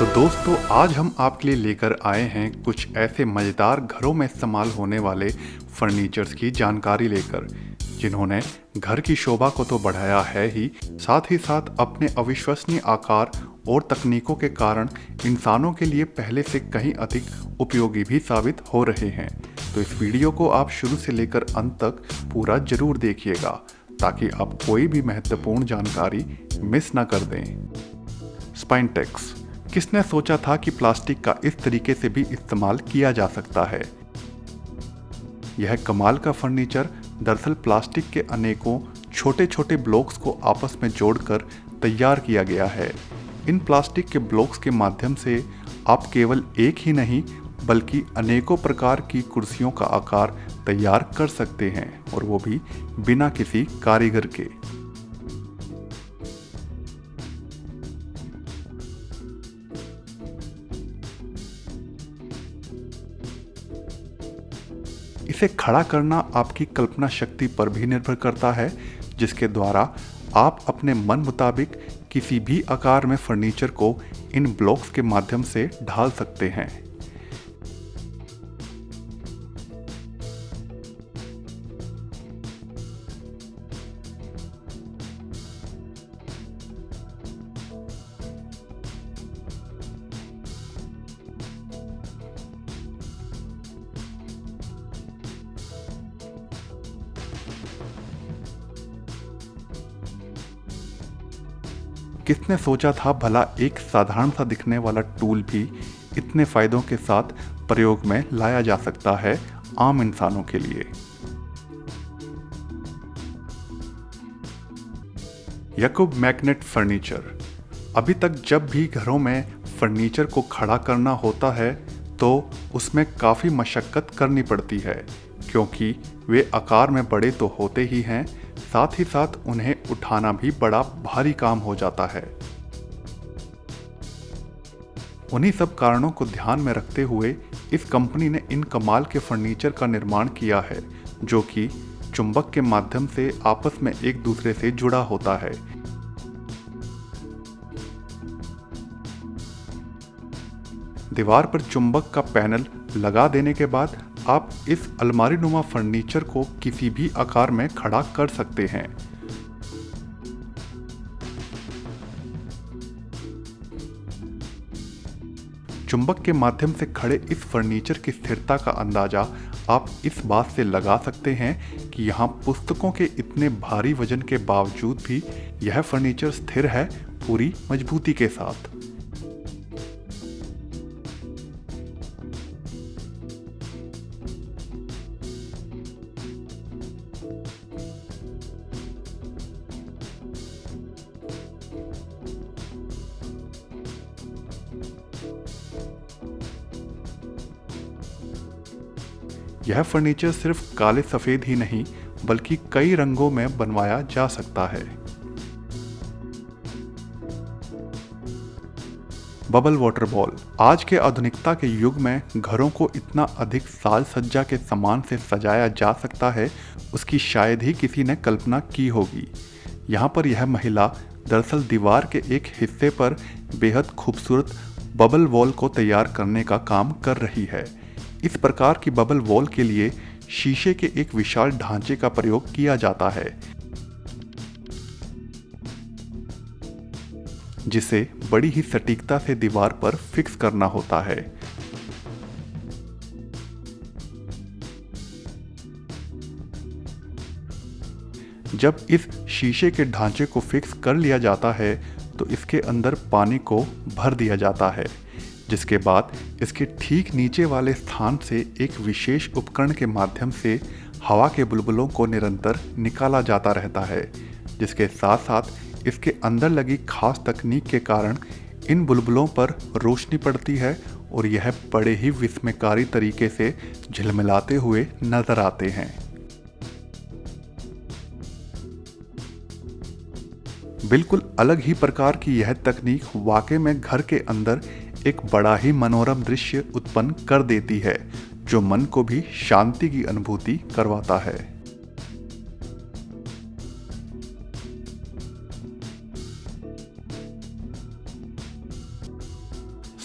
तो दोस्तों आज हम आपके लिए लेकर आए हैं कुछ ऐसे मज़ेदार घरों में इस्तेमाल होने वाले फर्नीचर्स की जानकारी लेकर, जिन्होंने घर की शोभा को तो बढ़ाया है ही साथ अपने अविश्वसनीय आकार और तकनीकों के कारण इंसानों के लिए पहले से कहीं अधिक उपयोगी भी साबित हो रहे हैं। तो इस वीडियो को आप शुरू से लेकर अंत तक पूरा जरूर देखिएगा ताकि आप कोई भी महत्वपूर्ण जानकारी मिस ना कर दें। स्पाइनटेक्स। किसने सोचा था कि प्लास्टिक का इस तरीके से भी इस्तेमाल किया जा सकता है। यह कमाल का फर्नीचर दरअसल प्लास्टिक के अनेकों छोटे छोटे ब्लॉक्स को आपस में जोड़कर तैयार किया गया है। इन प्लास्टिक के ब्लॉक्स के माध्यम से आप केवल एक ही नहीं बल्कि अनेकों प्रकार की कुर्सियों का आकार तैयार कर सकते हैं, और वो भी बिना किसी कारीगर के। इसे खड़ा करना आपकी कल्पना शक्ति पर भी निर्भर करता है, जिसके द्वारा आप अपने मन मुताबिक किसी भी आकार में फर्नीचर को इन ब्लॉक्स के माध्यम से ढाल सकते हैं। किसने सोचा था भला एक साधारण सा दिखने वाला टूल भी इतने फायदों के साथ प्रयोग में लाया जा सकता है आम इंसानों के लिए। याकूब मैग्नेट फर्नीचर। अभी तक जब भी घरों में फर्नीचर को खड़ा करना होता है तो उसमें काफ़ी मशक्क़त करनी पड़ती है, क्योंकि वे आकार में बड़े तो होते ही हैं, साथ उन्हें उठाना भी बड़ा भारी काम हो जाता है। उन्हीं सब कारणों को ध्यान में रखते हुए इस कंपनी ने इन कमाल के फर्नीचर का निर्माण किया है, जो कि चुंबक के माध्यम से आपस में एक दूसरे से जुड़ा होता है। दीवार पर चुंबक का पैनल लगा देने के बाद आप इस अलमारी नुमा फर्नीचर को किसी भी आकार में खड़ा कर सकते हैं। चुंबक के माध्यम से खड़े इस फर्नीचर की स्थिरता का अंदाजा आप इस बात से लगा सकते हैं कि यहाँ पुस्तकों के इतने भारी वजन के बावजूद भी यह फर्नीचर स्थिर है, पूरी मजबूती के साथ। यह फर्नीचर सिर्फ काले सफ़ेद ही नहीं बल्कि कई रंगों में बनवाया जा सकता है। Bubble water ball. आज के आधुनिकता के युग में घरों को इतना अधिक साज सज्जा के सामान से सजाया जा सकता है, उसकी शायद ही किसी ने कल्पना की होगी। यहाँ पर यह महिला दरअसल दीवार के एक हिस्से पर बेहद खूबसूरत बबल वॉल को तैयार करने का काम कर रही है। इस प्रकार की बबल वॉल के लिए शीशे के एक विशाल ढांचे का प्रयोग किया जाता है, जिसे बड़ी ही सटीकता से दीवार पर फिक्स करना होता है। जब इस शीशे के ढांचे को फिक्स कर लिया जाता है तो इसके अंदर पानी को भर दिया जाता है, जिसके बाद इसके ठीक नीचे वाले स्थान से एक विशेष उपकरण के माध्यम से हवा के बुलबुलों को निरंतर निकाला जाता रहता है, जिसके साथ साथ इसके अंदर लगी खास तकनीक के कारण इन बुलबुलों पर रोशनी पड़ती है और यह बड़े ही विस्मयकारी तरीके से झिलमिलाते हुए नजर आते हैं। बिल्कुल अलग ही प्रकार की यह तकनीक वाकई में घर के अंदर एक बड़ा ही मनोरम दृश्य उत्पन्न कर देती है, जो मन को भी शांति की अनुभूति करवाता है।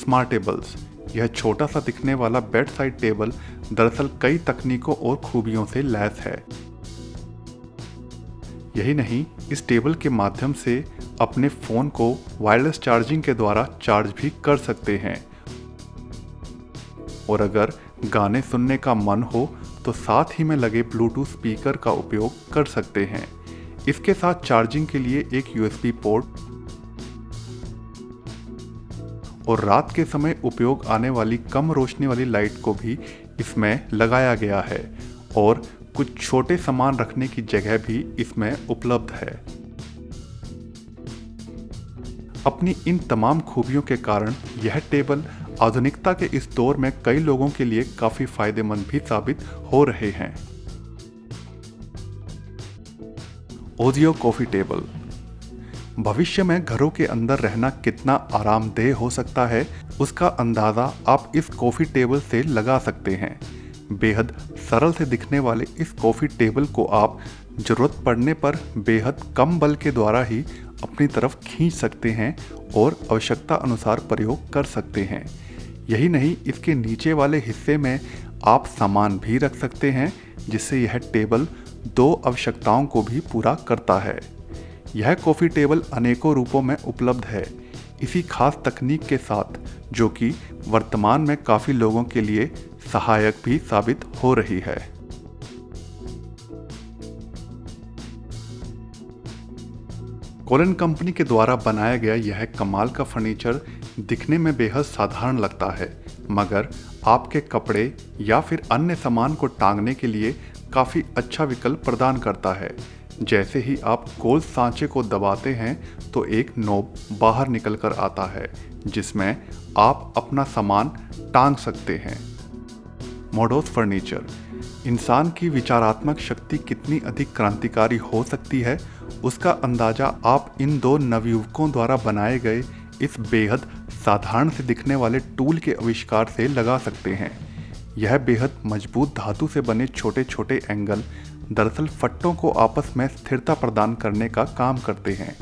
स्मार्टेबल्स। यह छोटा सा दिखने वाला बेड साइड टेबल दरअसल कई तकनीकों और खूबियों से लैस है। यही नहीं, इस टेबल के माध्यम से अपने फ़ोन को वायरलेस चार्जिंग के द्वारा चार्ज भी कर सकते हैं और अगर गाने सुनने का मन हो तो साथ ही में लगे ब्लूटूथ स्पीकर का उपयोग कर सकते हैं। इसके साथ चार्जिंग के लिए एक यूएसबी पोर्ट और रात के समय उपयोग आने वाली कम रोशनी वाली लाइट को भी इसमें लगाया गया है और कुछ छोटे सामान रखने की जगह भी इसमें उपलब्ध है। अपनी इन तमाम खूबियों के कारण यह टेबल आधुनिकता के इस दौर में कई लोगों के लिए काफी फायदेमंद भी साबित हो रहे हैं। ओजियो कॉफी टेबल। भविष्य में घरों के अंदर रहना कितना आरामदेह हो सकता है, उसका अंदाजा आप इस कॉफी टेबल से लगा सकते हैं। बेहद सरल से दिखने वाले इस कॉफी टेबल को आप जरूरत पड़ने पर बेहद कम बल के द्वारा ही अपनी तरफ खींच सकते हैं और आवश्यकता अनुसार प्रयोग कर सकते हैं। यही नहीं, इसके नीचे वाले हिस्से में आप सामान भी रख सकते हैं, जिससे यह टेबल दो आवश्यकताओं को भी पूरा करता है। यह कॉफ़ी टेबल अनेकों रूपों में उपलब्ध है, इसी खास तकनीक के साथ, जो कि वर्तमान में काफ़ी लोगों के लिए सहायक भी साबित हो रही है। कोलन कंपनी के द्वारा बनाया गया यह कमाल का फर्नीचर दिखने में बेहद साधारण लगता है, मगर आपके कपड़े या फिर अन्य सामान को टांगने के लिए काफ़ी अच्छा विकल्प प्रदान करता है। जैसे ही आप गोल सांचे को दबाते हैं तो एक नोब बाहर निकल कर आता है, जिसमें आप अपना सामान टांग सकते हैं। मोडोस फर्नीचर। इंसान की विचारात्मक शक्ति कितनी अधिक क्रांतिकारी हो सकती है, उसका अंदाजा आप इन दो नवयुवकों द्वारा बनाए गए इस बेहद साधारण से दिखने वाले टूल के आविष्कार से लगा सकते हैं। यह बेहद मजबूत धातु से बने छोटे छोटे एंगल दरअसल फट्टों को आपस में स्थिरता प्रदान करने का काम करते हैं।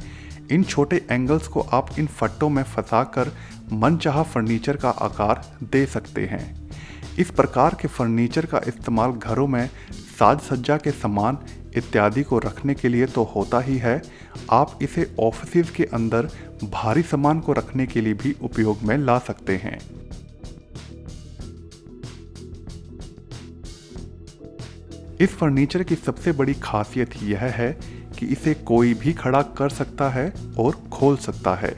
इन छोटे एंगल्स को आप इन फट्टों में फंसाकर मनचाहा फर्नीचर का आकार दे सकते हैं। इस प्रकार के फर्नीचर का इस्तेमाल घरों में साज सज्जा के सामान इत्यादि को रखने के लिए तो होता ही है, आप इसे ऑफिस के अंदर भारी सामान को रखने के लिए भी उपयोग में ला सकते हैं। इस फर्नीचर की सबसे बड़ी खासियत यह है कि इसे कोई भी खड़ा कर सकता है और खोल सकता है।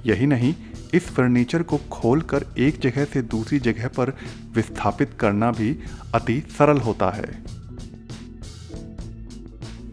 यही नहीं, इस फर्नीचर को खोलकर एक जगह से दूसरी जगह पर विस्थापित करना भी अति सरल होता है।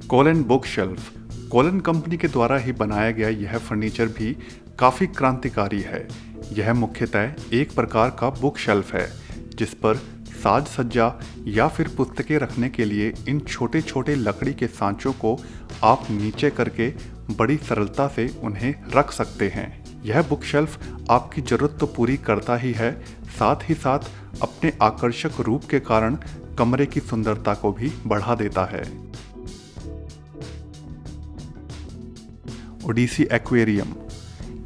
Colon book shelf. Colon company के द्वारा ही बनाया गया यह फर्नीचर भी काफी क्रांतिकारी है। यह मुख्यतः एक प्रकार का बुक शेल्फ है, जिस पर साज सज्जा या फिर पुस्तकें रखने के लिए इन छोटे छोटे लकड़ी के सांचों को आप नीचे करके बड़ी सरलता से उन्हें रख सकते हैं। यह बुक शेल्फ आपकी जरूरत तो पूरी करता ही है, साथ ही साथ अपने आकर्षक रूप के कारण कमरे की सुंदरता को भी बढ़ा देता है। ओडिसी एक्वेरियम।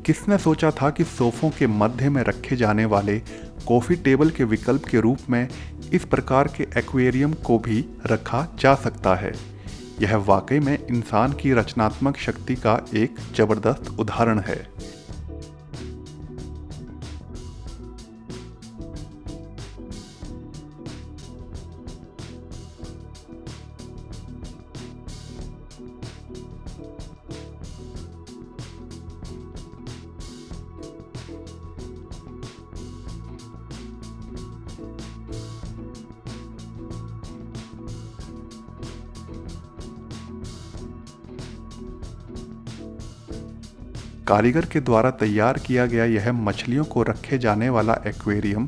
किसने सोचा था कि सोफों के मध्य में रखे जाने वाले कॉफ़ी टेबल के विकल्प के रूप में इस प्रकार के एक्वेरियम को भी रखा जा सकता है। यह वाकई में इंसान की रचनात्मक शक्ति का एक जबरदस्त उदाहरण है। कारीगर के द्वारा तैयार किया गया यह मछलियों को रखे जाने वाला एक्वेरियम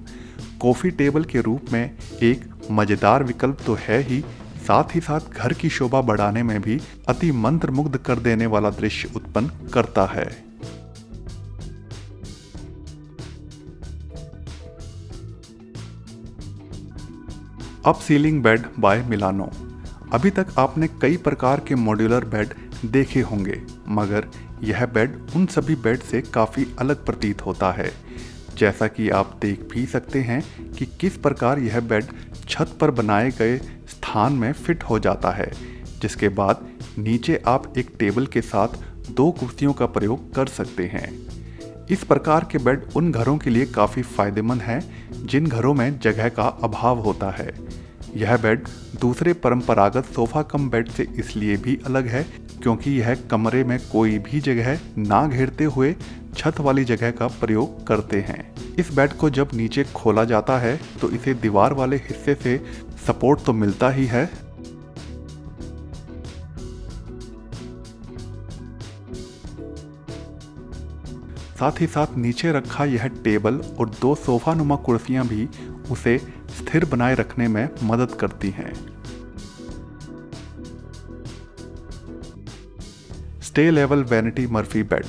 कॉफ़ी टेबल के रूप में एक मज़ेदार विकल्प तो है ही, साथ ही साथ घर की शोभा बढ़ाने में भी अति मंत्रमुग्ध कर देने वाला दृश्य उत्पन्न करता है। Up ceiling bed by Milano. अभी तक आपने कई प्रकार के मॉड्यूलर बेड देखे होंगे, मगर यह बेड उन सभी बेड से काफ़ी अलग प्रतीत होता है। जैसा कि आप देख भी सकते हैं कि किस प्रकार यह बेड छत पर बनाए गए स्थान में फिट हो जाता है, जिसके बाद नीचे आप एक टेबल के साथ 2 कुर्सियों का प्रयोग कर सकते हैं। इस प्रकार के बेड उन घरों के लिए काफ़ी फायदेमंद हैं जिन घरों में जगह का अभाव होता है। यह बेड दूसरे परंपरागत सोफ़ा कम बेड से इसलिए भी अलग है क्योंकि यह कमरे में कोई भी जगह ना घेरते हुए छत वाली जगह का प्रयोग करते हैं। इस बेड को जब नीचे खोला जाता है तो इसे दीवार वाले हिस्से से सपोर्ट तो मिलता ही है, साथ ही साथ नीचे रखा यह टेबल और 2 सोफा नुमा कुर्सियां भी उसे स्थिर बनाए रखने में मदद करती हैं। Stay level vanity Murphy bed.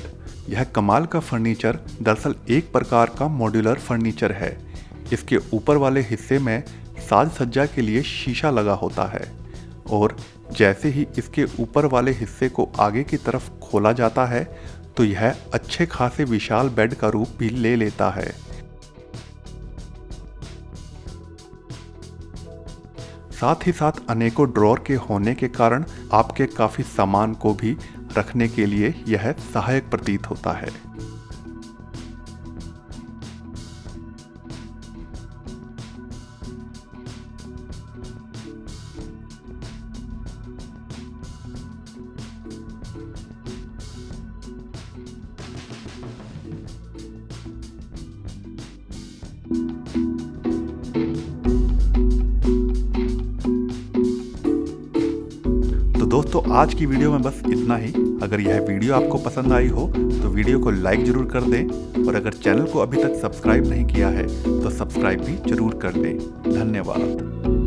यह कमाल का फर्नीचर दरअसल एक प्रकार का मॉड्यूलर फर्नीचर है। इसके ऊपर वाले हिस्से में साज सज्जा के लिए शीशा लगा होता है और जैसे ही इसके ऊपर वाले हिस्से को आगे की तरफ खोला जाता है तो यह अच्छे खासे विशाल बेड का रूप भी ले लेता है। साथ ही साथ अनेकों ड्रॉर के होने के कारण आपके काफी सामान को भी रखने के लिए यह सहायक प्रतीत होता है। तो दोस्तों, आज की वीडियो में बस इतना ही। अगर यह वीडियो आपको पसंद आई हो तो वीडियो को लाइक जरूर कर दें और अगर चैनल को अभी तक सब्सक्राइब नहीं किया है तो सब्सक्राइब भी जरूर कर दें। धन्यवाद।